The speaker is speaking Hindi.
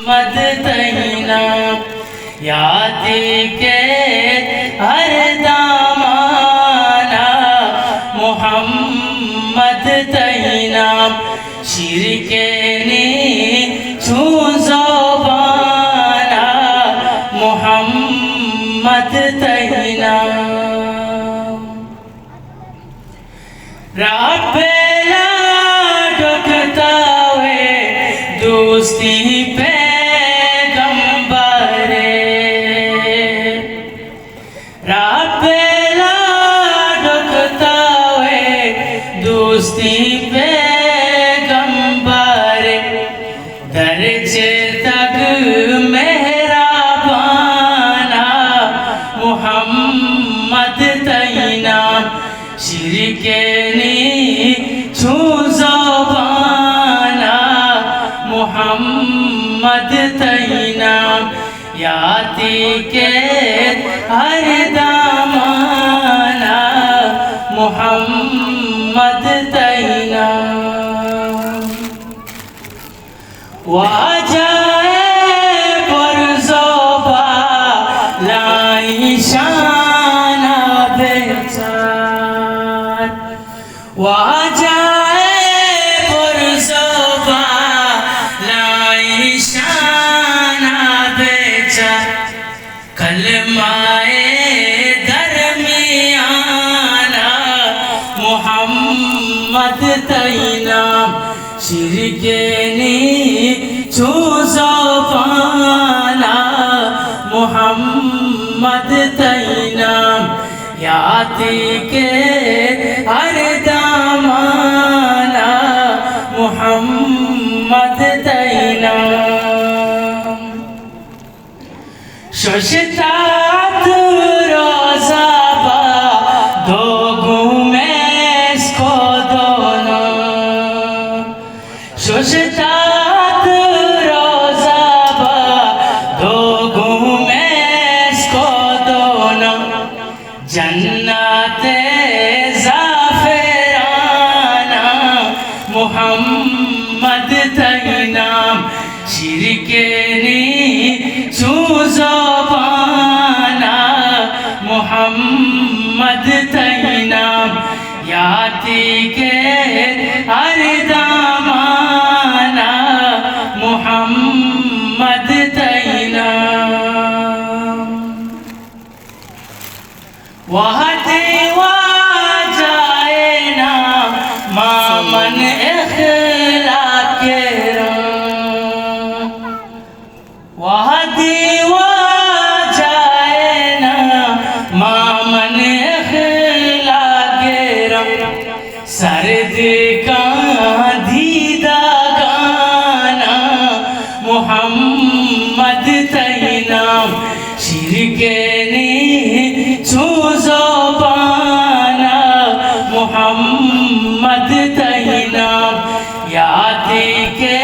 मद तैना याद के हर दामाना मोहम्मद तैना शिरके ने छूज़ोबाना मोहम्मद तैना रापेला ढकता हुए दोस्ती पे दोस्ती पैगंबरे दर्जे तक मेहराबाना मोहम्मद तैना शिरके ने छूज़ोबाना मोहम्मद तैना याती के हर दामाना मोहम्मद तैना वाजाए बरज़ोबा लाई शाना बेचार वाजाए बरज़ोबा लाई शाना बेचार कलमाए मोहम्मद तैना शिरके ने छूज़ोबाना मोहम्मद तैना याती के हर दामाना मोहम्मद तैना शोषिता रोज़ाबा दो शोषतात रोज़ाबा दो घूमें को दोनों जन्नते ज़ाफ़राना मोहम्मद तैना शिरके ने छूज़ोबाना मोहम्मद तैना याती के हर दामाना मोहम्मद तैना वहते जाए ना मामन इखलाके वहते जाए ना मामन इखलाके सर्द का दीदा गाना मोहम्मद तैना शिरके ने छूज़ोबाना मोहम्मद तैना याद के